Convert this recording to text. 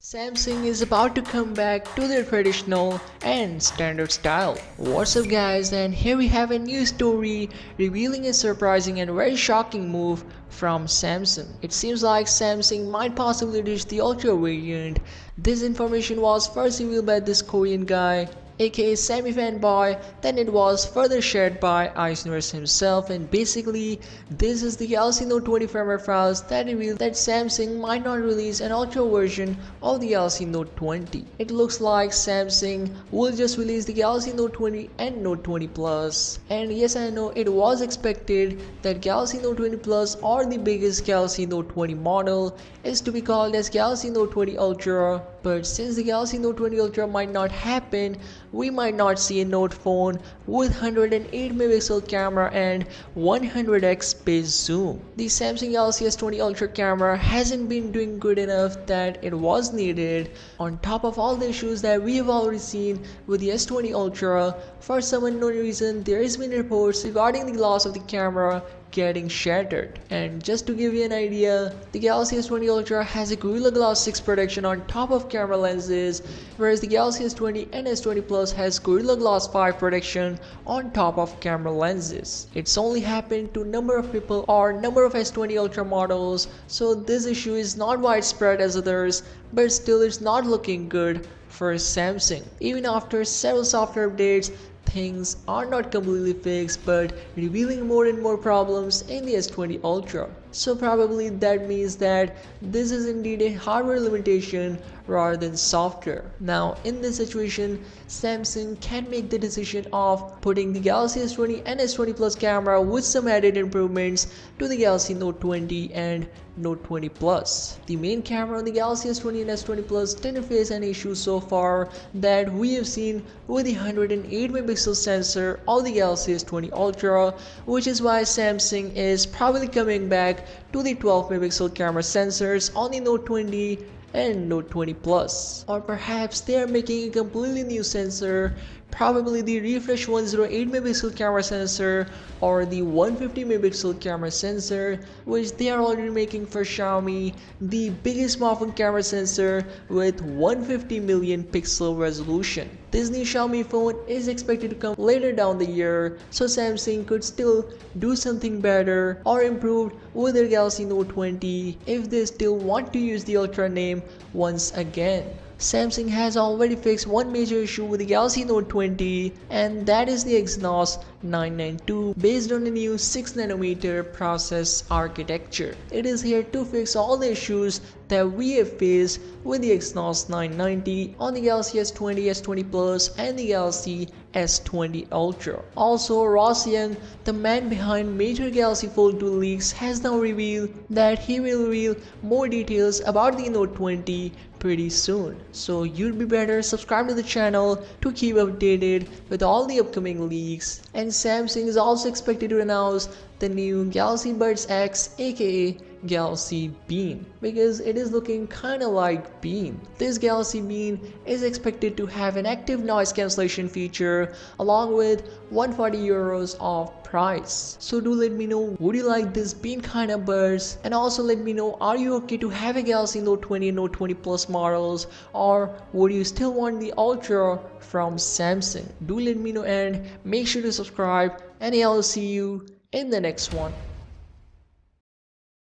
Samsung is about to come back to their traditional and standard style. What's up guys, and here we have a new story revealing a surprising and very shocking move from Samsung. It seems like Samsung might possibly reach the Ultra variant. This information was first revealed by this Korean guy, aka Sammy Fanboy, then it was further shared by Ice Universe himself, and basically this is the Galaxy Note 20 firmware files that reveal that Samsung might not release an ultra version of the Galaxy Note 20. It looks like Samsung will just release the Galaxy Note 20 and Note 20 Plus. And yes, I know it was expected that Galaxy Note 20 Plus or the biggest Galaxy Note 20 model is to be called as Galaxy Note 20 Ultra, but since the Galaxy Note 20 Ultra might not happen, we might not see a Note phone with 108 megapixel camera and 100x space zoom. The Samsung Galaxy S20 Ultra camera hasn't been doing good enough that it was needed. On top of all the issues that we have already seen with the S20 Ultra, for some unknown reason there has been reports regarding the glass of the camera getting shattered. And just to give you an idea, the Galaxy S20 Ultra has a Gorilla Glass 6 protection on top of camera lenses, whereas the Galaxy S20 and S20 Plus has Gorilla Glass 5 protection on top of camera lenses. It's only happened to number of people or number of S20 Ultra models, so this issue is not widespread as others, but still it's not looking good for Samsung. Even after several software updates, things are not completely fixed but revealing more and more problems in the S20 Ultra. So probably that means that this is indeed a hardware limitation rather than software. Now in this situation, Samsung can make the decision of putting the Galaxy S20 and S20 Plus camera with some added improvements to the Galaxy Note 20 and Note 20 Plus. The main camera on the Galaxy S20 and S20 Plus didn't face any issues so far that we have seen with the 108 megapixel sensor of the Galaxy S20 Ultra, which is why Samsung is probably coming back to the 12 megapixel camera sensors on the Note 20 and Note 20 Plus. Or perhaps they are making a completely new sensor, probably the refresh 108 megapixel camera sensor or the 150 megapixel camera sensor, which they are already making for Xiaomi, the biggest smartphone camera sensor with 150 million pixel resolution. This new Xiaomi phone is expected to come later down the year, so Samsung could still do something better or improved with their Galaxy Note 20 if they still want to use the Ultra name once again. Samsung has already fixed one major issue with the Galaxy Note 20, and that is the Exynos 992 based on the new 6nm process architecture. It is here to fix all the issues that we have faced with the Exynos 990 on the Galaxy S20, S20 Plus and the Galaxy S20 Ultra. Also, Ross Young, the man behind major Galaxy Fold 2 leaks, has now revealed that he will reveal more details about the Note 20 pretty soon. So you'd be better subscribe to the channel to keep updated with all the upcoming leaks. And Samsung is also expected to announce the new Galaxy Buds X, aka Galaxy Beam, because it is looking kinda like Beam. This Galaxy Beam is expected to have an active noise cancellation feature along with 140 euros of price. So do let me know, would you like this Beam kind of buds, and also let me know, are you okay to have a Galaxy Note 20 and Note 20 Plus models, or would you still want the Ultra from Samsung? Do let me know and make sure to subscribe, and I'll see you in the next one.